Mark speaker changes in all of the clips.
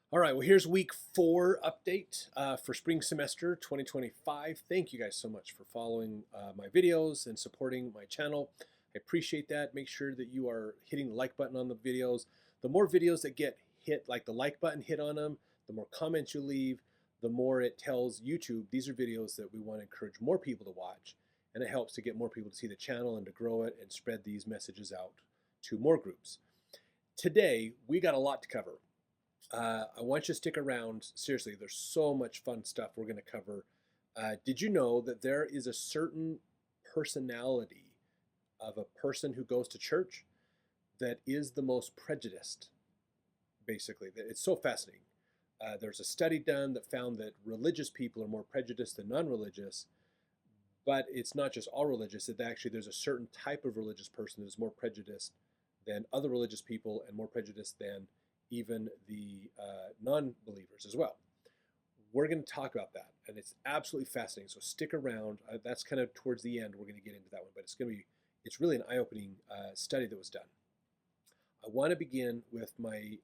Speaker 1: All right, well, here's week 4 update for spring semester 2025. Thank you guys so much for following my videos and supporting my channel. I appreciate that. Make sure that you are hitting the like button on the videos. The more videos that get hit, like the like button hit on them, the more comments you leave, the more it tells YouTube these are videos that we want to encourage more people to watch. And it helps to get more people to see the channel and to grow it and spread these messages out to more groups. Today, we got a lot to cover. I want you to stick around. Seriously, there's so much fun stuff we're going to cover. Did you know that there is a certain personality of a person who goes to church that is the most prejudiced, basically? It's so fascinating. There's a study done that found that religious people are more prejudiced than non-religious, but it's not just all religious. It actually, there's a certain type of religious person that is more prejudiced than other religious people and more prejudiced than even the non-believers as well. We're going to talk about that, and it's absolutely fascinating. So stick around. That's kind of towards the end. We're going to get into that one, but it's really an eye-opening study that was done. I want to begin with my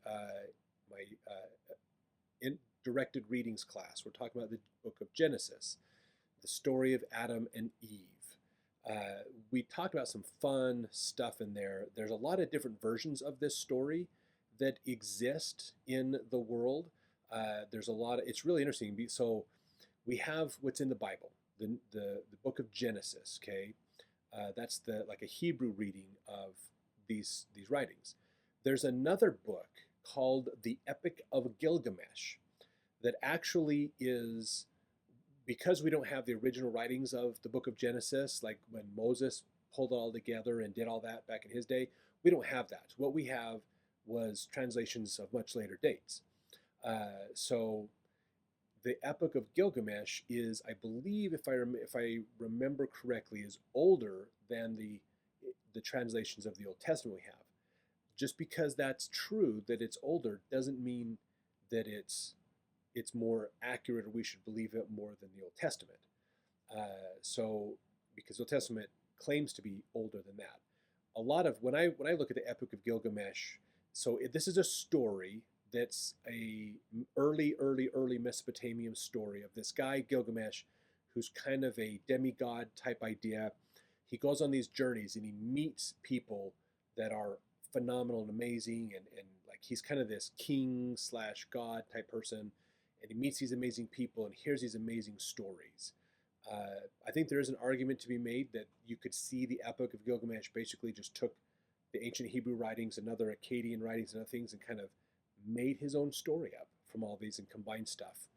Speaker 1: directed readings class. We're talking about the book of Genesis, the story of Adam and Eve. We talked about some fun stuff in there. There's a lot of different versions of this story that exist in the world. There's a lot of, it's really interesting. So we have what's in the Bible, the book of Genesis, okay? That's like a Hebrew reading of these writings. There's another book called the Epic of Gilgamesh that actually is, because we don't have the original writings of the book of Genesis, like when Moses pulled it all together and did all that back in his day, we don't have that. What we have was translations of much later dates. So the Epic of Gilgamesh is, I believe, if I remember correctly, is older than the translations of the Old Testament we have. Just because that's true, that it's older, doesn't mean that it's more accurate or we should believe it more than the Old Testament. So because the Old Testament claims to be older than that. A lot of when I look at the Epic of Gilgamesh, so this is a story that's a early Mesopotamian story of this guy Gilgamesh, who's kind of a demigod type idea. He goes on these journeys and he meets people that are phenomenal and amazing, and like he's kind of this king slash god type person, and he meets these amazing people and hears these amazing stories. I think there is an argument to be made that you could see the Epic of Gilgamesh basically just took the ancient Hebrew writings and other Akkadian writings and other things and kind of made his own story up from all these and combined stuff.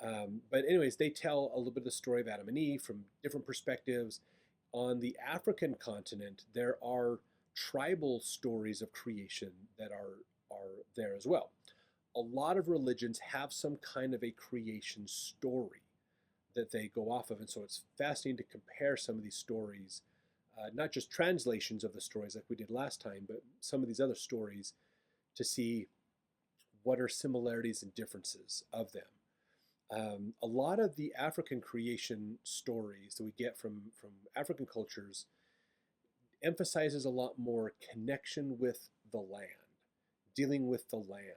Speaker 1: But anyways, they tell a little bit of the story of Adam and Eve from different perspectives. On the African continent, there are tribal stories of creation that are there as well. A lot of religions have some kind of a creation story that they go off of, and so it's fascinating to compare some of these stories, not just translations of the stories like we did last time, but some of these other stories to see what are similarities and differences of them. A lot of the African creation stories that we get from African cultures emphasizes a lot more connection with the land, dealing with the land,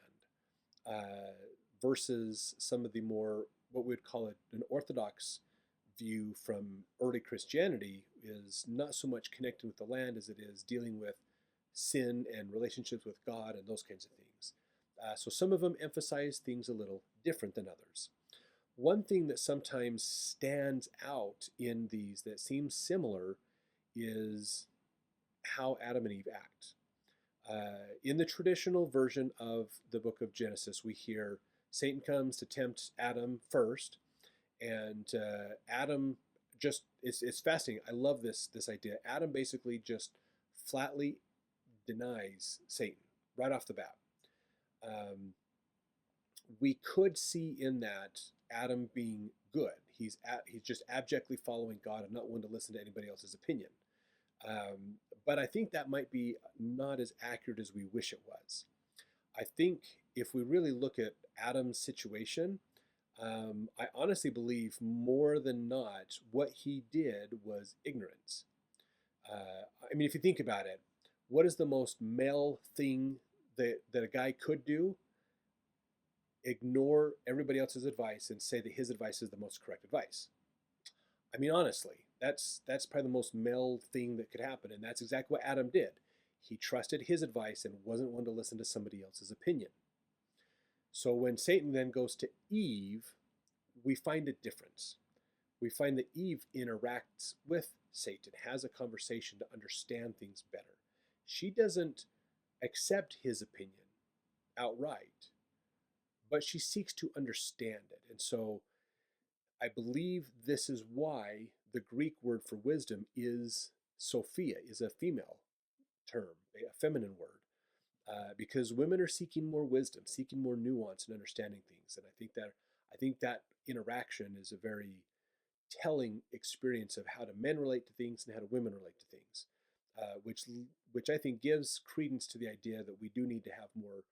Speaker 1: versus some of the more, what we would call it, an orthodox view from early Christianity is not so much connecting with the land as it is dealing with sin and relationships with God and those kinds of things. So some of them emphasize things a little different than others. One thing that sometimes stands out in these that seems similar is how Adam and Eve act. In the traditional version of the book of Genesis, we hear Satan comes to tempt Adam first, and Adam just, it's fascinating. I love this idea. Adam basically just flatly denies Satan right off the bat. We could see in that Adam being good. He's just abjectly following God and not willing to listen to anybody else's opinion. But I think that might be not as accurate as we wish it was. I think if we really look at Adam's situation, I honestly believe more than not what he did was ignorance. I mean, if you think about it, what is the most male thing that a guy could do? ignore everybody else's advice and say that his advice is the most correct advice. I mean, honestly, that's probably the most male thing that could happen, and that's exactly what Adam did. He trusted his advice and wasn't one to listen to somebody else's opinion. So when Satan then goes to Eve, we find a difference. We find that Eve interacts with Satan, has a conversation to understand things better. She doesn't accept his opinion outright, but she seeks to understand it. And so I believe this is why the Greek word for wisdom is Sophia, is a female term, a feminine word, because women are seeking more wisdom, seeking more nuance and understanding things. And I think that interaction is a very telling experience of how do men relate to things and how do women relate to things, which I think gives credence to the idea that we do need to have more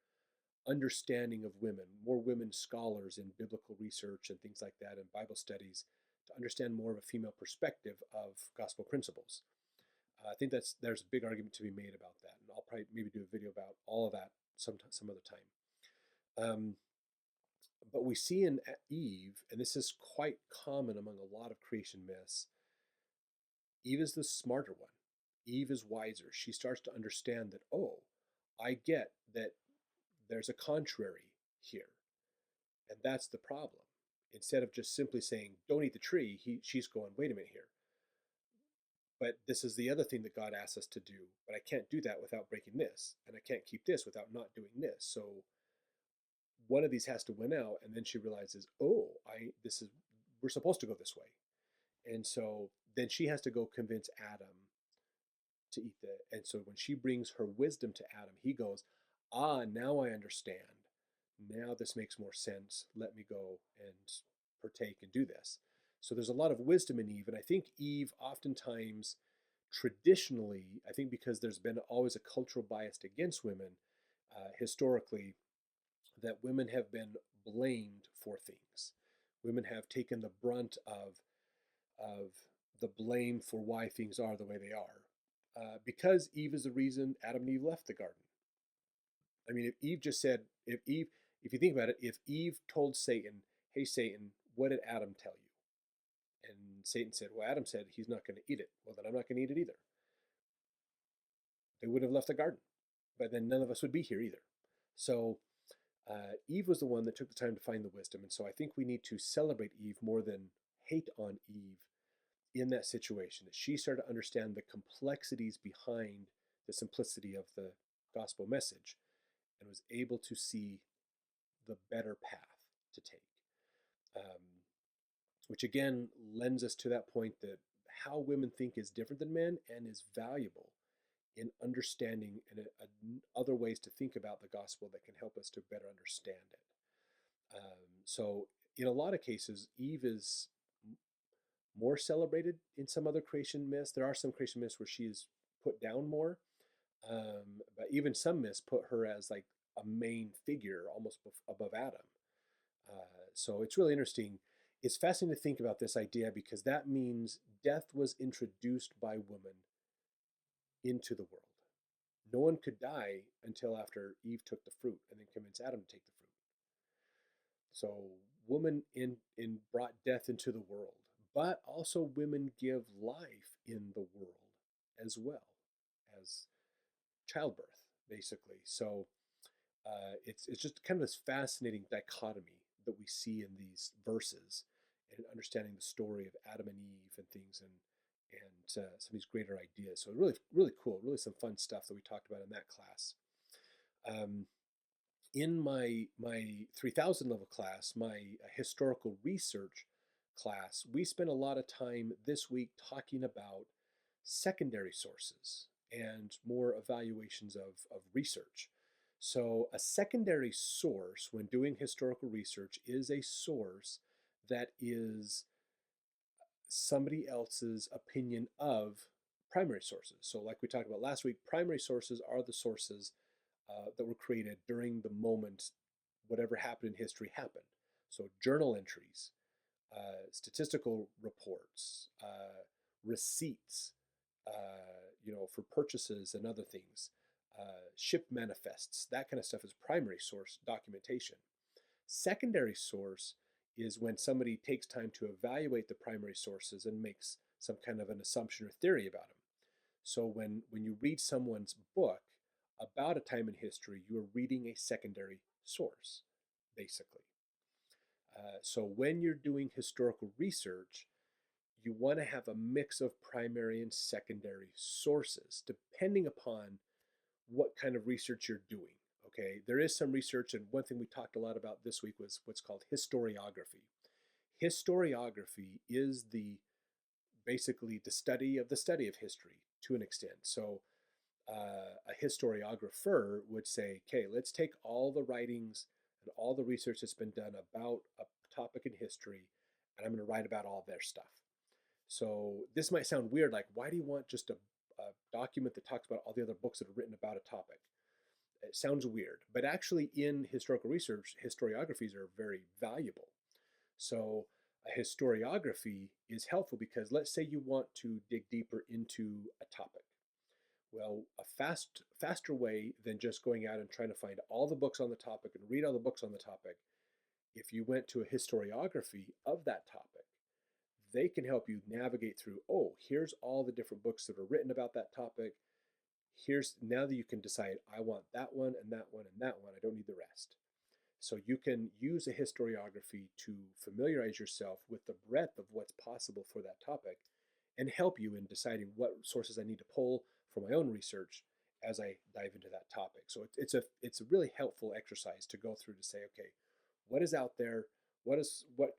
Speaker 1: understanding of women, more women scholars in biblical research and things like that, and Bible studies, to understand more of a female perspective of gospel principles. I think there's a big argument to be made about that, and I'll probably maybe do a video about all of that some other time. But we see in Eve, and this is quite common among a lot of creation myths, Eve is the smarter one. Eve is wiser. She starts to understand that, oh, I get that there's a contrary here. And that's the problem. Instead of just simply saying, don't eat the tree, she's going, wait a minute here. But this is the other thing that God asks us to do. But I can't do that without breaking this. And I can't keep this without not doing this. So one of these has to win out. And then she realizes, oh, we're supposed to go this way. And so then she has to go convince Adam to eat the. And so when she brings her wisdom to Adam, he goes, now I understand. Now this makes more sense. Let me go and partake and do this. So there's a lot of wisdom in Eve. And I think Eve oftentimes, traditionally, I think because there's been always a cultural bias against women, historically, that women have been blamed for things. Women have taken the brunt of the blame for why things are the way they are. Because Eve is the reason Adam and Eve left the garden. I mean, if you think about it, if Eve told Satan, hey, Satan, what did Adam tell you? And Satan said, well, Adam said he's not going to eat it. Well, then I'm not going to eat it either. They would have left the garden, but then none of us would be here either. So Eve was the one that took the time to find the wisdom. And so I think we need to celebrate Eve more than hate on Eve in that situation, that she started to understand the complexities behind the simplicity of the gospel message and was able to see the better path to take. Which again lends us to that point that how women think is different than men and is valuable in understanding and other ways to think about the gospel that can help us to better understand it. So in a lot of cases, Eve is more celebrated in some other creation myths. There are some creation myths where she is put down more, but even some myths put her as like a main figure, almost above Adam. So it's really interesting. It's fascinating to think about this idea because that means death was introduced by woman into the world. No one could die until after Eve took the fruit and then convinced Adam to take the fruit. So woman in brought death into the world, but also women give life in the world as well as childbirth, basically. So it's just kind of this fascinating dichotomy that we see in these verses and understanding the story of Adam and Eve and things and some of these greater ideas. So really, really cool, really some fun stuff that we talked about in that class. In my 3000 level class, my historical research class, we spent a lot of time this week talking about secondary sources and more evaluations of research. So a secondary source when doing historical research is a source that is somebody else's opinion of primary sources. So like we talked about last week, primary sources are the sources that were created during the moment whatever happened in history happened. So journal entries, statistical reports, receipts, for purchases and other things, ship manifests, that kind of stuff is primary source documentation. Secondary source is when somebody takes time to evaluate the primary sources and makes some kind of an assumption or theory about them. So when you read someone's book about a time in history, you are reading a secondary source, basically. So when you're doing historical research, you want to have a mix of primary and secondary sources, depending upon what kind of research you're doing. Okay, there is some research, and one thing we talked a lot about this week was what's called historiography. Historiography is basically the study of history to an extent. So a historiographer would say, okay, let's take all the writings and all the research that's been done about a topic in history, and I'm going to write about all their stuff. So this might sound weird, like why do you want just a document that talks about all the other books that are written about a topic? It sounds weird, but actually in historical research, historiographies are very valuable. So a historiography is helpful because let's say you want to dig deeper into a topic. Well, a faster way than just going out and trying to find all the books on the topic and read all the books on the topic, if you went to a historiography of that topic, they can help you navigate through, oh, here's all the different books that are written about that topic. Here's now that you can decide, I want that one and that one and that one. I don't need the rest. So you can use a historiography to familiarize yourself with the breadth of what's possible for that topic and help you in deciding what sources I need to pull for my own research as I dive into that topic. So it's a really helpful exercise to go through to say, okay, what is out there? What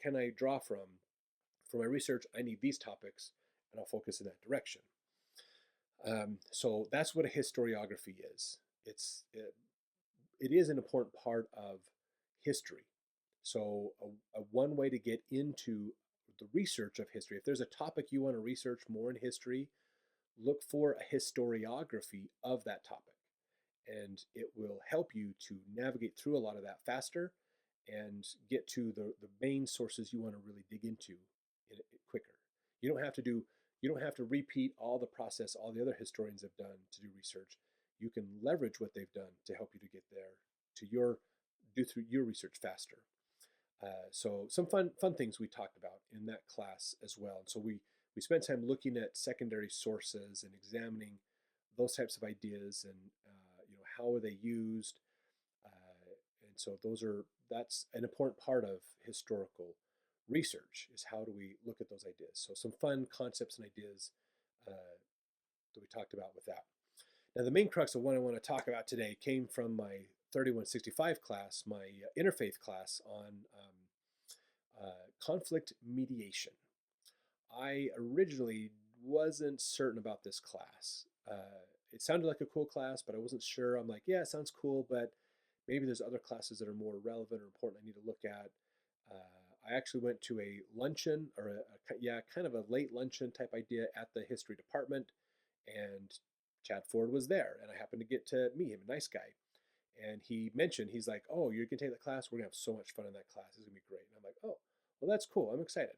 Speaker 1: can I draw from? For my research, I need these topics, and I'll focus in that direction. So that's what a historiography is. It is an important part of history. So a one way to get into the research of history, if there's a topic you want to research more in history, look for a historiography of that topic. And it will help you to navigate through a lot of that faster and get to the main sources you want to really dig into quicker. You don't have to do you don't have to repeat all the process all the other historians have done to do research. You can leverage what they've done to help you to get there to do through your research faster. So some fun things we talked about in that class as well. And so we spent time looking at secondary sources and examining those types of ideas and how are they used. And so that's an important part of historical research is how do we look at those ideas. So some fun concepts and ideas that we talked about with that. Now the main crux of what I want to talk about today came from my 3165 class, my interfaith class on conflict mediation. I originally wasn't certain about this class. It sounded like a cool class, but I wasn't sure. I'm like, yeah, it sounds cool, but maybe there's other classes that are more relevant or important I need to look at. I actually went to a luncheon or kind of a late luncheon type idea at the history department, and Chad Ford was there, and I happened to get to meet him, a nice guy. And he mentioned, he's like, oh, you're going to take that class? We're going to have so much fun in that class. It's going to be great. And I'm like, oh, well, that's cool. I'm excited.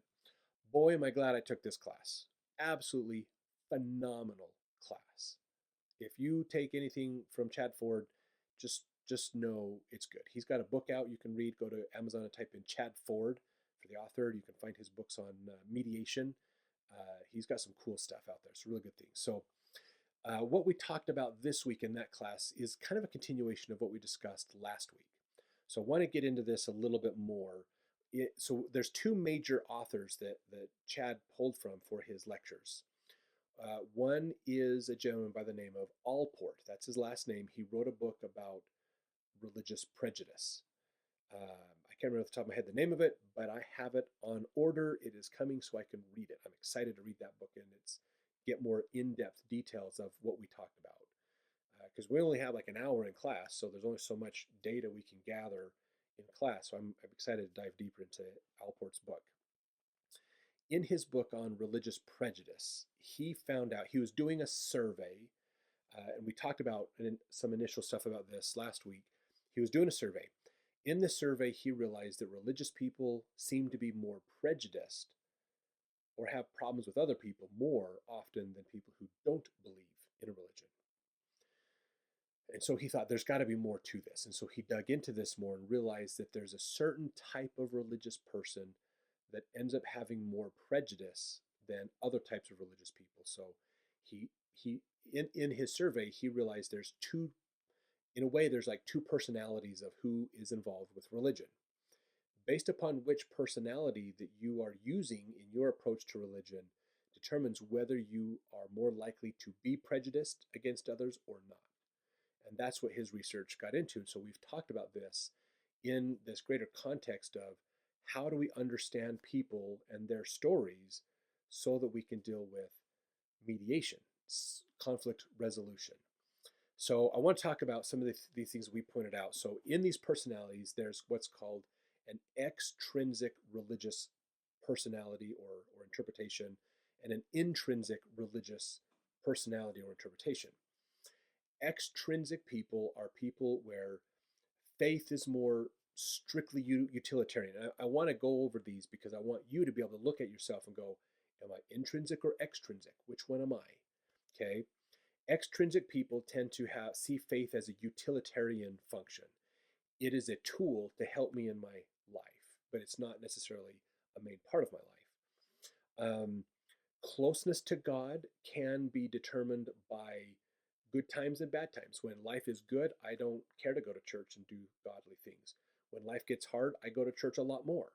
Speaker 1: Boy, am I glad I took this class. Absolutely phenomenal class. If you take anything from Chad Ford, just know it's good. He's got a book out you can read. Go to Amazon and type in Chad Ford for the author. You can find his books on mediation. He's got some cool stuff out there. It's really good things. So what we talked about this week in that class is kind of a continuation of what we discussed last week. So I want to get into this a little bit more. So there's two major authors that Chad pulled from for his lectures. One is a gentleman by the name of Allport. That's his last name. He wrote a book about religious prejudice. I can't remember off the top of my head the name of it, but I have it on order. It is coming so I can read it. I'm excited to read that book and get more in-depth details of what we talked about. Because we only have like an hour in class, so there's only so much data we can gather in class. So I'm excited to dive deeper into Allport's book. In his book on religious prejudice, he found out, he was doing a survey, and we talked about some initial stuff about this last week. He was doing a survey. In the survey, he realized that religious people seem to be more prejudiced or have problems with other people more often than people who don't believe in a religion. And so he thought there's got to be more to this. And so he dug into this more and realized that there's a certain type of religious person that ends up having more prejudice than other types of religious people. So he in his survey he realized there's two, in a way there's like two personalities of who is involved with religion. Based upon which personality that you are using in your approach to religion determines whether you are more likely to be prejudiced against others or not. And that's what his research got into. And so we've talked about this in this greater context of how do we understand people and their stories so that we can deal with mediation, conflict resolution. So I want to talk about some of these things we pointed out. So in these personalities, there's what's called an extrinsic religious personality or interpretation, and an intrinsic religious personality or interpretation. Extrinsic people are people where faith is more strictly utilitarian. I want to go over these because I want you to be able to look at yourself and go, am I intrinsic or extrinsic? Which one am I? Okay. Extrinsic people tend to see faith as a utilitarian function. It is a tool to help me in my life, but it's not necessarily a main part of my life. Closeness to God can be determined by good times and bad times. When life is good, I don't care to go to church and do godly things. When life gets hard, I go to church a lot more.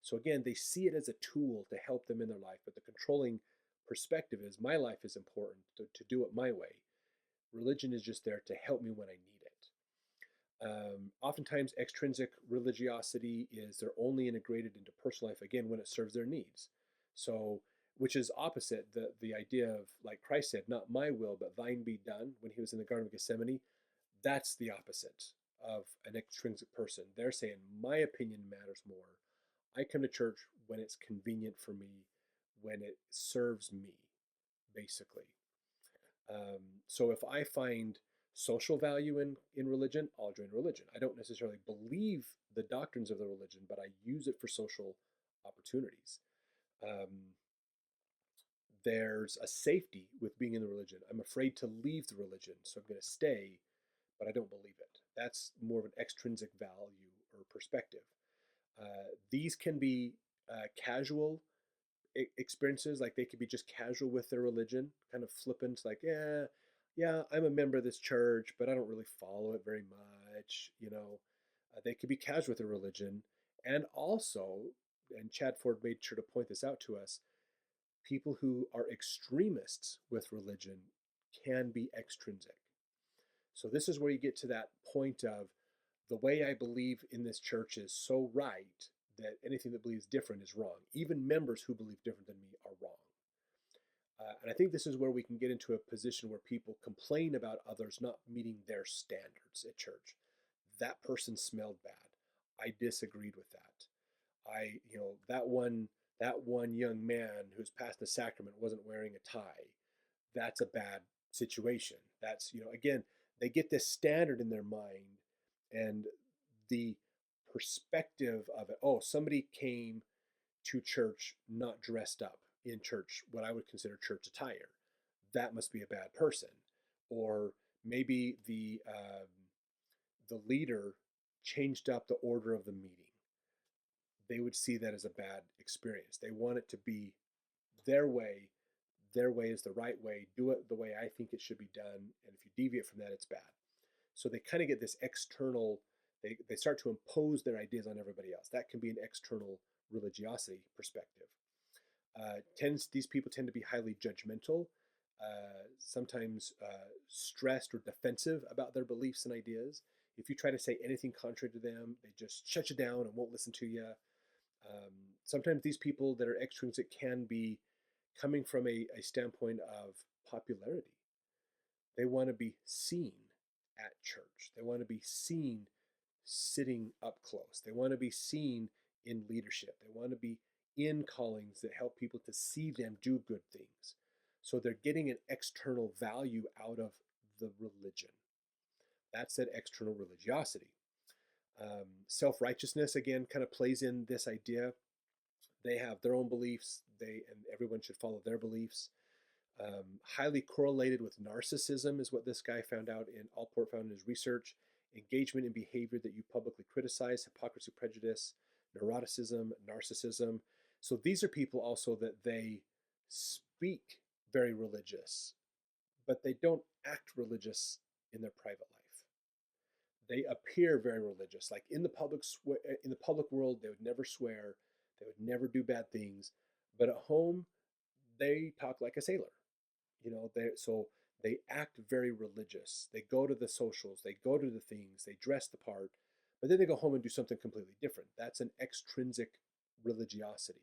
Speaker 1: So again, they see it as a tool to help them in their life, but the controlling perspective is my life is important to do it my way. Religion is just there to help me when I need it. Oftentimes, extrinsic religiosity is they're only integrated into personal life, again, when it serves their needs. So, which is opposite the idea of, like Christ said, not my will, but thine be done when he was in the Garden of Gethsemane. That's the opposite of an extrinsic person. They're saying, my opinion matters more. I come to church when it's convenient for me, when it serves me, basically. So if I find social value in religion, I'll join religion. I don't necessarily believe the doctrines of the religion, but I use it for social opportunities. Um, there's a safety with being in the religion. I'm afraid to leave the religion, so I'm going to stay, but I don't believe it. That's more of an extrinsic value or perspective. These can be casual experiences, like they could be just casual with their religion, kind of flippant, like, yeah, I'm a member of this church, but I don't really follow it very much. They could be casual with their religion. And also, and Chad Ford made sure to point this out to us, people who are extremists with religion can be extrinsic. So this is where you get to that point of the way I believe in this church is so right that anything that believes different is wrong. Even members who believe different than me are wrong. And I think this is where we can get into a position where people complain about others not meeting their standards at church. That person smelled bad. I disagreed with that. That one young man who's passed the sacrament wasn't wearing a tie. That's a bad situation. That's, again, they get this standard in their mind, and the perspective of it. Oh, somebody came to church not dressed up in church, what I would consider church attire. That must be a bad person. Or maybe the leader changed up the order of the meeting. They would see that as a bad experience. They want it to be their way. Their way is the right way. Do it the way I think it should be done. And if you deviate from that, it's bad. So they kind of get this external, they start to impose their ideas on everybody else. That can be an external religiosity perspective. These people tend to be highly judgmental, sometimes stressed or defensive about their beliefs and ideas. If you try to say anything contrary to them, they just shut you down and won't listen to you. Sometimes these people that are extrinsic can be coming from a standpoint of popularity. They want to be seen at church. They want to be seen sitting up close. They want to be seen in leadership. They want to be in callings that help people to see them do good things. So they're getting an external value out of the religion. That's that external religiosity. Self-righteousness, again, kind of plays in this idea. They have their own beliefs, and everyone should follow their beliefs. Highly correlated with narcissism is what this guy found out in Allport found in his research. Engagement in behavior that you publicly criticize, hypocrisy, prejudice, neuroticism, narcissism. So these are people also that they speak very religious, but they don't act religious in their private life. They appear very religious, like in the public world, they would never swear, they would never do bad things, but at home, they talk like a sailor. They act very religious. They go to the socials, they go to the things, they dress the part, but then they go home and do something completely different. That's an extrinsic religiosity.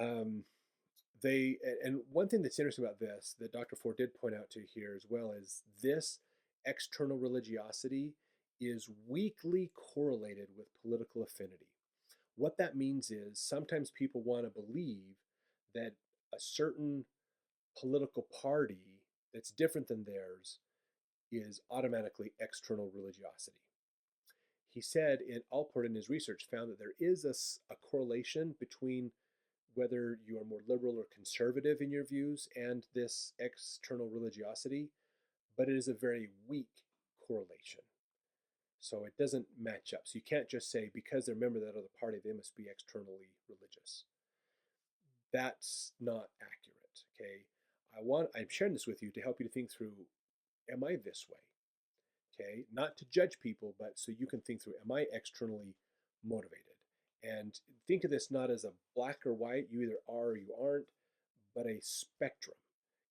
Speaker 1: Um, they and one thing that's interesting about this that Dr. Ford did point out to here as well is this external religiosity is weakly correlated with political affinity. What that means is sometimes people want to believe that a certain political party that's different than theirs is automatically external religiosity. He said in Allport in his research found that there is a correlation between whether you are more liberal or conservative in your views and this external religiosity, but it is a very weak correlation. So it doesn't match up. So you can't just say because they're a member of that other party, they must be externally religious. That's not accurate. Okay. I'm sharing this with you to help you to think through, am I this way? Okay. Not to judge people, but so you can think through, am I externally motivated? And think of this not as a black or white, you either are or you aren't, but a spectrum.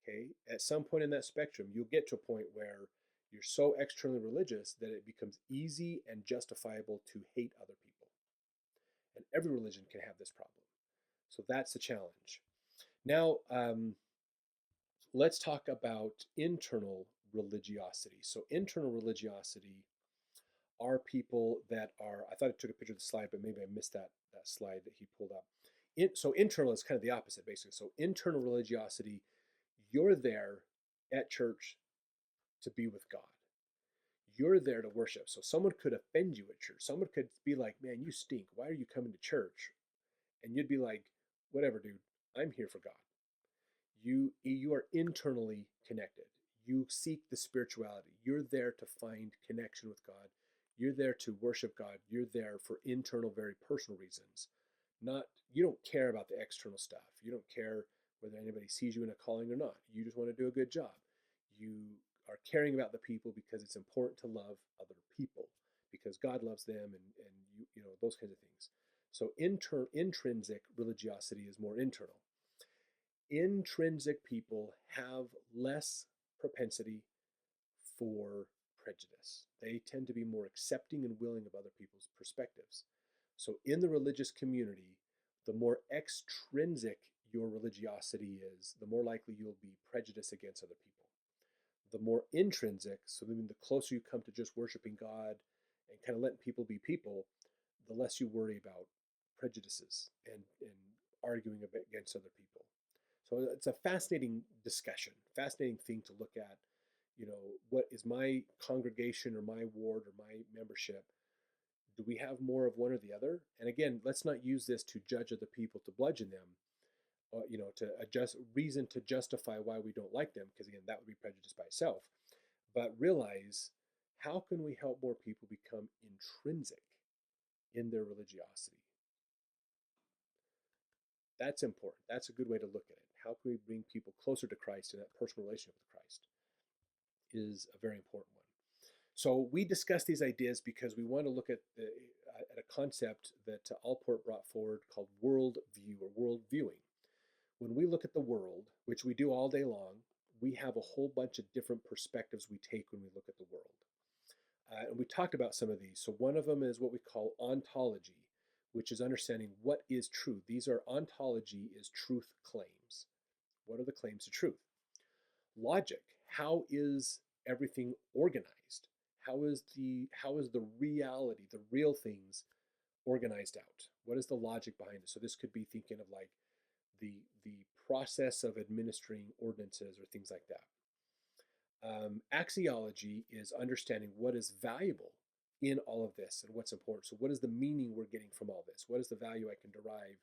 Speaker 1: Okay. At some point in that spectrum, you'll get to a point where you're so externally religious that it becomes easy and justifiable to hate other people. And every religion can have this problem. So that's the challenge. Now, let's talk about internal religiosity. So, internal religiosity are people that are, I thought I took a picture of the slide, but maybe I missed that slide that he pulled up. So, internal is kind of the opposite, basically. So, internal religiosity, you're there at church to be with God. You're there to worship. So, someone could offend you at church. Someone could be like, man, you stink. Why are you coming to church? And you'd be like, whatever, dude, I'm here for God. You are internally connected. You seek the spirituality. You're there to find connection with God. You're there to worship God. You're there for internal, very personal reasons. Not You don't care about the external stuff. You don't care whether anybody sees you in a calling or not. You just want to do a good job. You are caring about the people because it's important to love other people because God loves them and you know those kinds of things. So intrinsic religiosity is more internal. Intrinsic people have less propensity for prejudice. They tend to be more accepting and willing of other people's perspectives. So, in the religious community, the more extrinsic your religiosity is, the more likely you'll be prejudiced against other people. The more intrinsic, so I mean, the closer you come to just worshiping God and kind of letting people be people, the less you worry about prejudices and arguing against other people. So it's a fascinating discussion, fascinating thing to look at. You know, what is my congregation or my ward or my membership? Do we have more of one or the other? And again, let's not use this to judge other people, to bludgeon them, you know, to adjust reason to justify why we don't like them, because again, that would be prejudice by itself. But realize, how can we help more people become intrinsic in their religiosity? That's important. That's a good way to look at it. How can we bring people closer to Christ, and that personal relationship with Christ is a very important one. So we discuss these ideas because we want to look at a concept that Allport brought forward called worldview or world viewing. When we look at the world, which we do all day long, we have a whole bunch of different perspectives we take when we look at the world. And we talked about some of these. So one of them is what we call ontology, which is understanding what is truth. These are ontology is truth claims. What are the claims to truth? Logic. How is everything organized? How is the reality, the real things organized out? What is the logic behind it? So this could be thinking of like the process of administering ordinances or things like that. Axiology is understanding what is valuable in all of this and what's important. So what is the meaning we're getting from all this? What is the value I can derive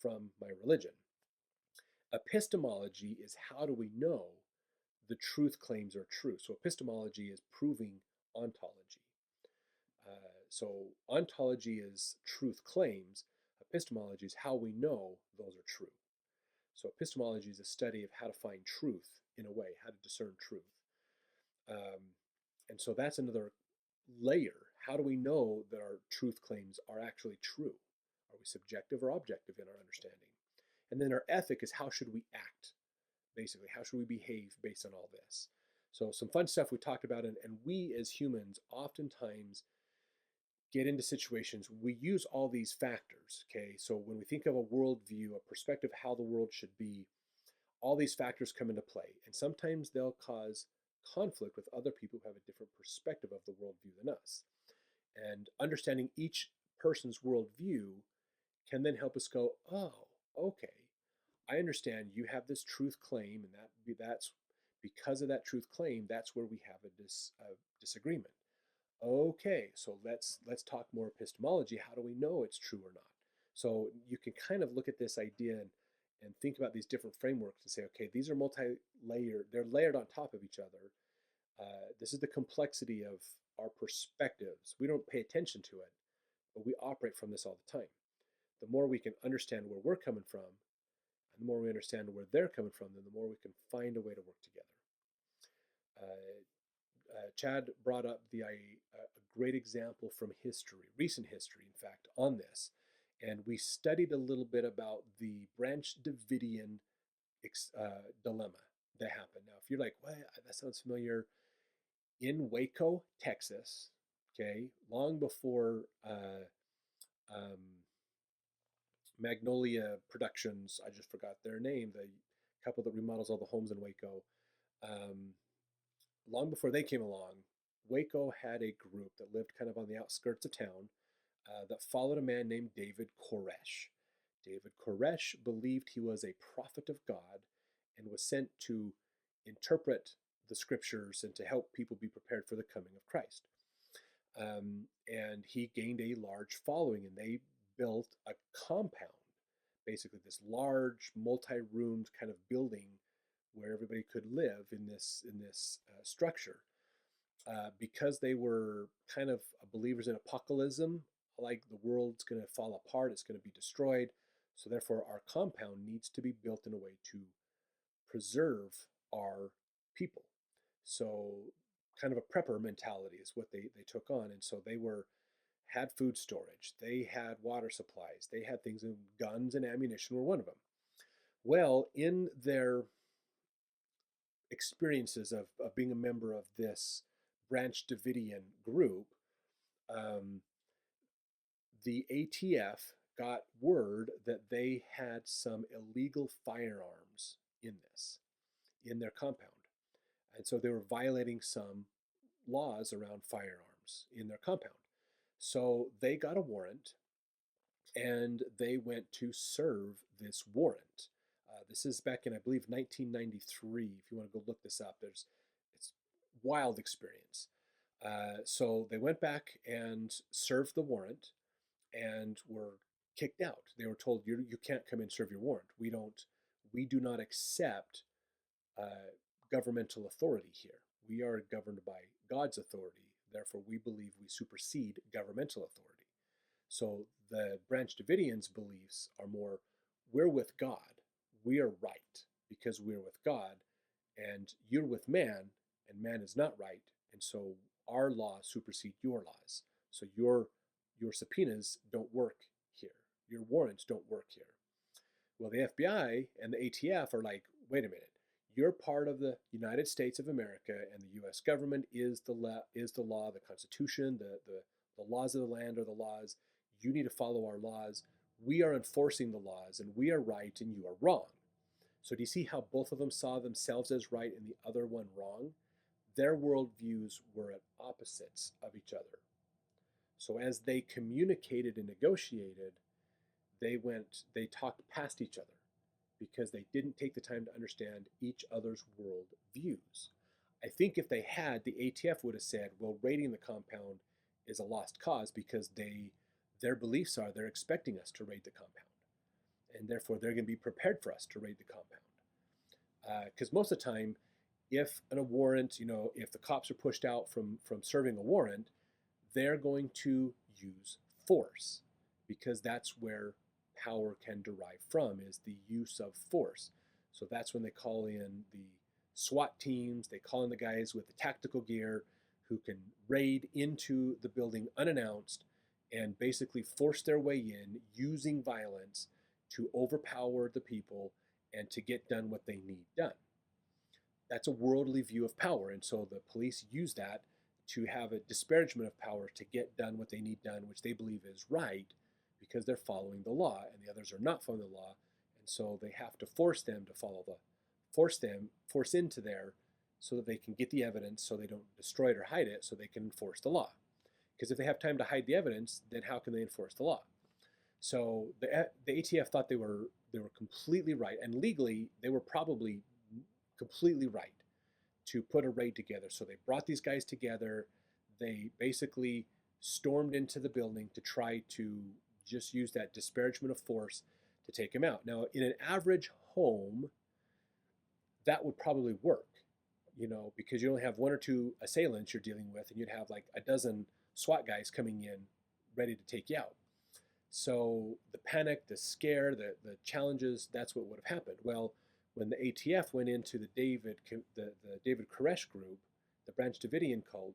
Speaker 1: from my religion? Epistemology is how do we know the truth claims are true. So epistemology is proving ontology. So ontology is truth claims. Epistemology is how we know those are true. So epistemology is a study of how to find truth in a way, how to discern truth. Um, and so that's another layer. How do we know that our truth claims are actually true? Are we subjective or objective in our understanding? And then our ethic is how should we act? Basically, how should we behave based on all this? So some fun stuff we talked about, and we as humans oftentimes get into situations, we use all these factors, okay? So when we think of a worldview, a perspective how the world should be, all these factors come into play. And sometimes they'll cause conflict with other people who have a different perspective of the worldview than us. And understanding each person's worldview can then help us go, oh, okay, I understand you have this truth claim, and that's because of that truth claim, that's where we have a disagreement. Okay, so let's talk more epistemology. How do we know it's true or not? So you can kind of look at this idea and think about these different frameworks and say, okay, these are multi-layered. They're layered on top of each other. This is the complexity of our perspectives. We don't pay attention to it, but we operate from this all the time. The more we can understand where we're coming from, and the more we understand where they're coming from, then the more we can find a way to work together. Uh, Chad brought up a great example from history, recent history, in fact, on this. And we studied a little bit about the Branch Davidian dilemma that happened. Now, if you're like, well, that sounds familiar, in Waco, Texas, okay, long before um, Magnolia Productions, I just forgot their name, the couple that remodels all the homes in Waco. Um, long before they came along, Waco had a group that lived kind of on the outskirts of town that followed a man named David Koresh. David Koresh believed he was a prophet of God and was sent to interpret the scriptures and to help people be prepared for the coming of Christ. And he gained a large following, and they built a compound, basically this large multi-roomed kind of building where everybody could live in this structure. Because they were kind of believers in apocalypse, like the world's going to fall apart, it's going to be destroyed. So therefore, our compound needs to be built in a way to preserve our people. So kind of a prepper mentality is what they took on. And so they had food storage, they had water supplies, they had things, and guns and ammunition were one of them. Well, in their experiences of being a member of this Branch Davidian group, um, the ATF got word that they had some illegal firearms in their compound. And so they were violating some laws around firearms in their compound. So they got a warrant and they went to serve this warrant. This is back in, I believe, 1993. If you want to go look this up, it's wild experience. So they went back and served the warrant and were kicked out. They were told, you can't come and serve your warrant. We do not accept governmental authority here. We are governed by God's authority. Therefore, we believe we supersede governmental authority. So the Branch Davidians' beliefs are more, we're with God. We are right because we're with God, and you're with man, and man is not right. And so our laws supersede your laws. So your subpoenas don't work here. Your warrants don't work here. Well, the FBI and the ATF are like, wait a minute. You're part of the United States of America, and the U.S. government is the law, the Constitution, the laws of the land are the laws. You need to follow our laws. We are enforcing the laws, and we are right, and you are wrong. So do you see how both of them saw themselves as right and the other one wrong? Their worldviews were at opposites of each other. So as they communicated and negotiated, they talked past each other because they didn't take the time to understand each other's world views. I think if they had, the ATF would have said, well, raiding the compound is a lost cause because their beliefs are they're expecting us to raid the compound. and therefore they're going to be prepared for us to raid the compound. Because most of the time, if a warrant, if the cops are pushed out from serving a warrant, they're going to use force, because that's where power can derive from, is the use of force. So that's when they call in the SWAT teams, they call in the guys with the tactical gear who can raid into the building unannounced and basically force their way in using violence to overpower the people and to get done what they need done. That's a worldly view of power, and so the police use that to have a disparagement of power to get done what they need done, which they believe is right, because they're following the law, and the others are not following the law, and so they have to force them to force into there, so that they can get the evidence, so they don't destroy it or hide it, so they can enforce the law. Because if they have time to hide the evidence, then how can they enforce the law? So the ATF thought they were completely right, and legally they were probably completely right to put a raid together. So they brought these guys together. They basically stormed into the building to try to just use that disparagement of force to take him out. Now, in an average home, that would probably work, because you only have one or two assailants you're dealing with, and you'd have like a dozen SWAT guys coming in ready to take you out. So the panic, the scare, the challenges, that's what would have happened. Well, when the ATF went into the David Koresh group, the Branch Davidian cult,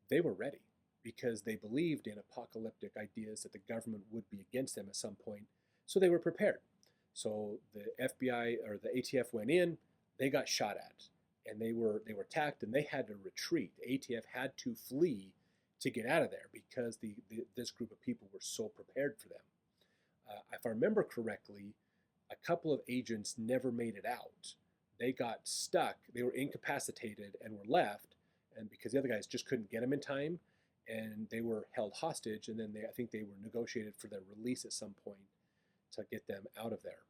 Speaker 1: they were ready, because they believed in apocalyptic ideas that the government would be against them at some point. So they were prepared. So the FBI or the ATF went in, they got shot at, and they were attacked, and they had to retreat. The ATF had to flee to get out of there, because this group of people were so prepared for them. If I remember correctly, a couple of agents never made it out. They got stuck. They were incapacitated and were left, and because the other guys just couldn't get them in time, and they were held hostage, and then I think they were negotiated for their release at some point to get them out of there.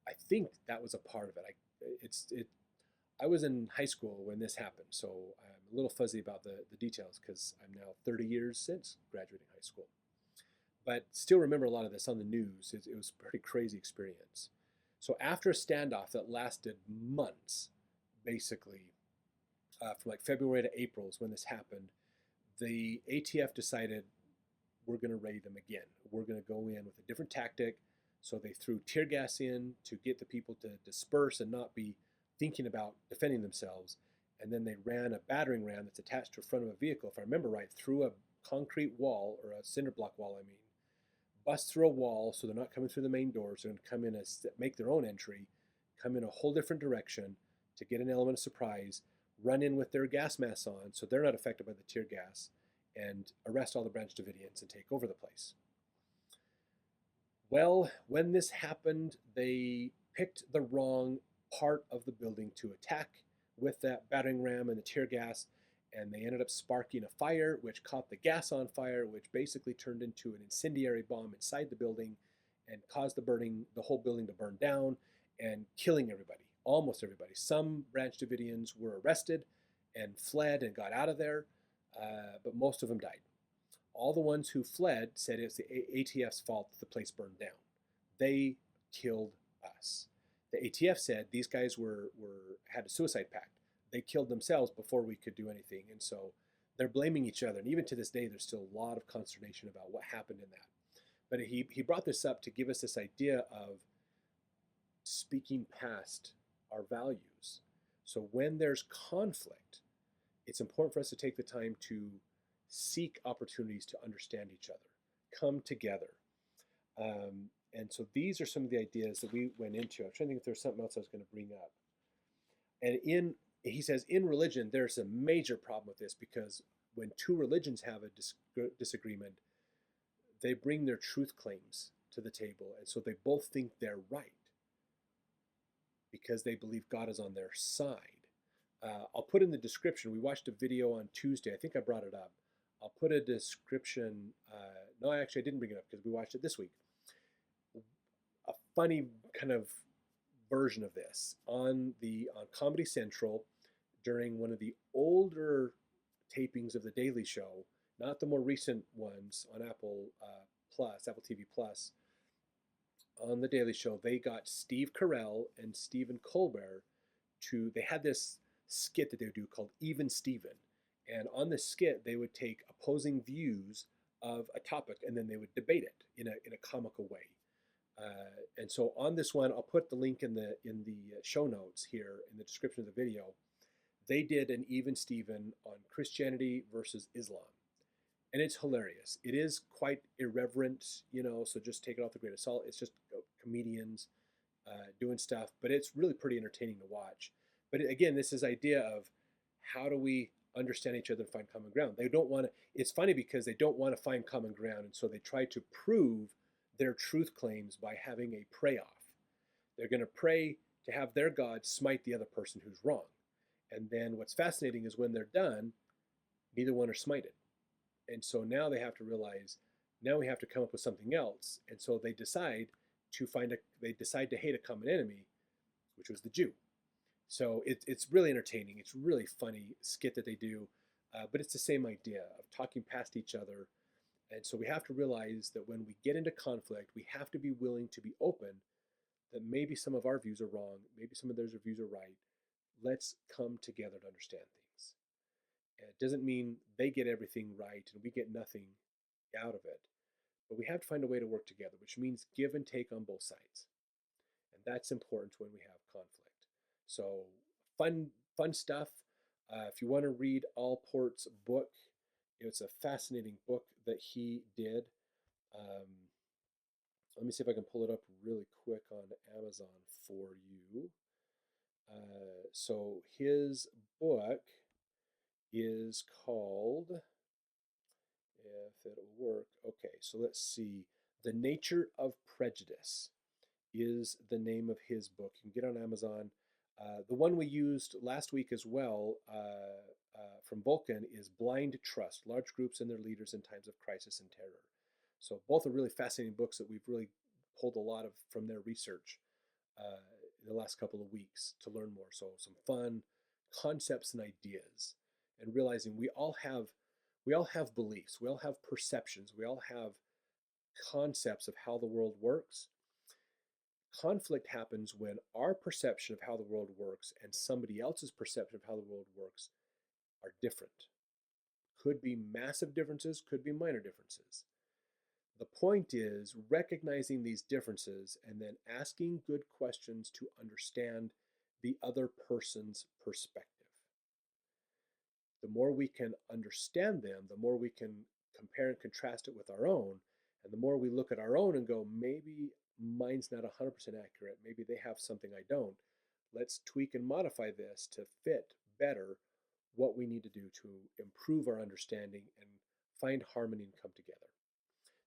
Speaker 1: I think that was a part of it. I was in high school when this happened, so I'm a little fuzzy about the details, because I'm now 30 years since graduating high school. But still remember a lot of this on the news. It was a pretty crazy experience. So after a standoff that lasted months, basically, from like February to April is when this happened, the ATF decided, we're going to raid them again. We're going to go in with a different tactic. So they threw tear gas in to get the people to disperse and not be thinking about defending themselves. And then they ran a battering ram that's attached to the front of a vehicle, if I remember right, through a concrete wall, or a cinder block wall, bust through a wall, so they're not coming through the main doors. They're going to come in, make their own entry, come in a whole different direction to get an element of surprise, run in with their gas masks on so they're not affected by the tear gas, and arrest all the Branch Davidians and take over the place. Well, when this happened, they picked the wrong part of the building to attack with that battering ram and the tear gas, and they ended up sparking a fire, which caught the gas on fire, which basically turned into an incendiary bomb inside the building and caused the whole building to burn down and killing everybody, almost everybody. Some Branch Davidians were arrested and fled and got out of there, but most of them died. All the ones who fled said it's the ATF's fault that the place burned down. They killed us. The ATF said these guys had a suicide pact. They killed themselves before we could do anything, and so they're blaming each other. And even to this day, there's still a lot of consternation about what happened in that. But he brought this up to give us this idea of speaking past our values. So when there's conflict, it's important for us to take the time to seek opportunities to understand each other, come together. And so these are some of the ideas that we went into. I'm trying to think if there's something else I was going to bring up. And he says, in religion, there's a major problem with this, because when two religions have a disagreement, they bring their truth claims to the table. And so they both think they're right because they believe God is on their side. I'll put in the description. We watched a video on Tuesday. I think I brought it up. I'll put a description. No, actually, I didn't bring it up because we watched it this week. A funny kind of version of this on Comedy Central during one of the older tapings of The Daily Show, not the more recent ones on Apple TV Plus. on the Daily Show, they got Steve Carell and Stephen Colbert they had this skit that they would do called Even Steven. And on this skit, they would take opposing views of a topic and then they would debate it in a comical way. And so on this one, I'll put the link in the show notes here in the description of the video. They did an Even Steven on Christianity versus Islam. And it's hilarious. It is quite irreverent, so just take it off the grain of salt. It's just comedians doing stuff, but it's really pretty entertaining to watch. But again, this is idea of how do we understand each other and find common ground. They don't want to, it's funny because they don't want to find common ground, and so they try to prove their truth claims by having a pray off. They're going to pray to have their God smite the other person who's wrong. And then what's fascinating is when they're done, neither one are smited. And so now they have to realize, now we have to come up with something else. And so they decide to hate a common enemy, which was the Jew. So it's really entertaining. It's really funny skit that they do, but it's the same idea of talking past each other. And so we have to realize that when we get into conflict, we have to be willing to be open that maybe some of our views are wrong, maybe some of theirs views are right. Let's come together to understand things. And it doesn't mean they get everything right and we get nothing out of it. But we have to find a way to work together, which means give and take on both sides. And that's important when we have conflict. So fun stuff. If you want to read Allport's book, it's a fascinating book that he did. Let me see if I can pull it up really quick on Amazon for you. So his book is called, if it'll work, okay, so let's see. The Nature of Prejudice is the name of his book. You can get it on Amazon. The one we used last week as well from Vulcan is Blind Trust, Large Groups and Their Leaders in Times of Crisis and Terror. So both are really fascinating books that we've really pulled a lot of from their research in the last couple of weeks to learn more. So some fun concepts and ideas, and realizing we all have beliefs, we all have perceptions, we all have concepts of how the world works. Conflict happens when our perception of how the world works and somebody else's perception of how the world works are different. Could be massive differences, could be minor differences. The point is recognizing these differences and then asking good questions to understand the other person's perspective. The more we can understand them, the more we can compare and contrast it with our own. And the more we look at our own and go, maybe mine's not 100% accurate, maybe they have something I don't. Let's tweak and modify this to fit better what we need to do to improve our understanding and find harmony and come together.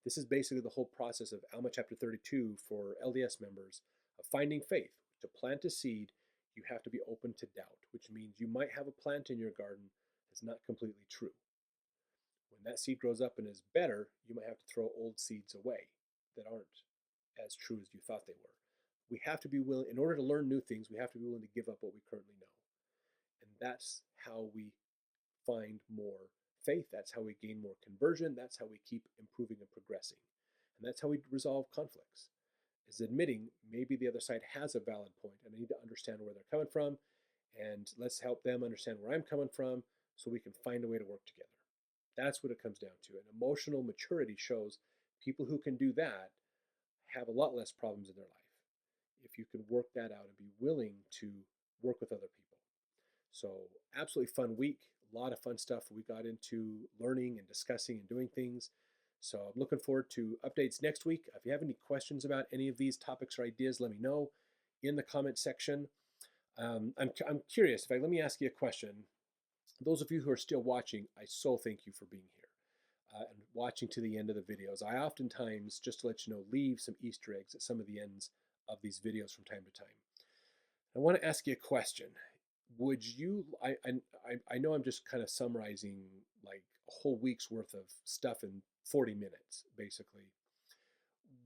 Speaker 1: This is basically the whole process of Alma chapter 32 for LDS members of finding faith. To plant a seed, you have to be open to doubt, which means you might have a plant in your garden that's not completely true. When that seed grows up and is better, you might have to throw old seeds away that aren't as true as you thought they were. We have to be willing, in order to learn new things, we have to be willing to give up what we currently know. And that's how we find more faith. That's how we gain more conversion. That's how we keep improving and progressing. And that's how we resolve conflicts, is admitting maybe the other side has a valid point and I need to understand where they're coming from, and let's help them understand where I'm coming from so we can find a way to work together. That's what it comes down to. And emotional maturity shows people who can do that have a lot less problems in their life if you can work that out and be willing to work with other people. So absolutely fun week. A lot of fun stuff we got into learning and discussing and doing things. So I'm looking forward to updates next week. If you have any questions about any of these topics or ideas, let me know in the comment section. I'm curious. Let me ask you a question. Those of you who are still watching, I so thank you for being here and watching to the end of the videos. I oftentimes, just to let you know, leave some Easter eggs at some of the ends of these videos from time to time. I want to ask you a question. Would you, I know I'm just kind of summarizing like a whole week's worth of stuff in 40 minutes, basically.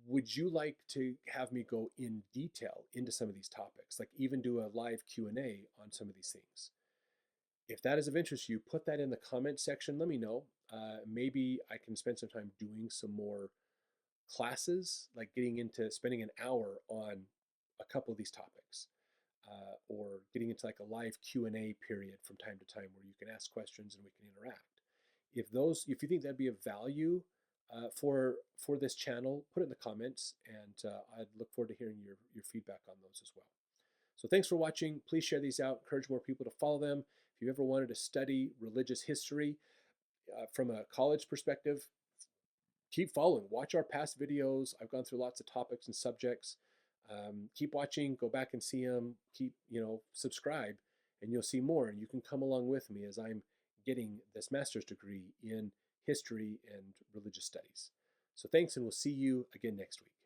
Speaker 1: Would you like to have me go in detail into some of these topics, like even do a live Q&A on some of these things? If that is of interest to you, put that in the comment section. Let me know. Maybe I can spend some time doing some more classes, like getting into spending an hour on a couple of these topics, or getting into like a live Q&A period from time to time where you can ask questions and we can interact. If you think that'd be of value for this channel, put it in the comments, and I'd look forward to hearing your feedback on those as well. So thanks for watching. Please share these out. Encourage more people to follow them. If you ever wanted to study religious history from a college perspective, keep following. Watch our past videos. I've gone through lots of topics and subjects. Keep watching. Go back and see them. Keep, subscribe, and you'll see more. And you can come along with me as I'm getting this master's degree in history and religious studies. So thanks, and we'll see you again next week.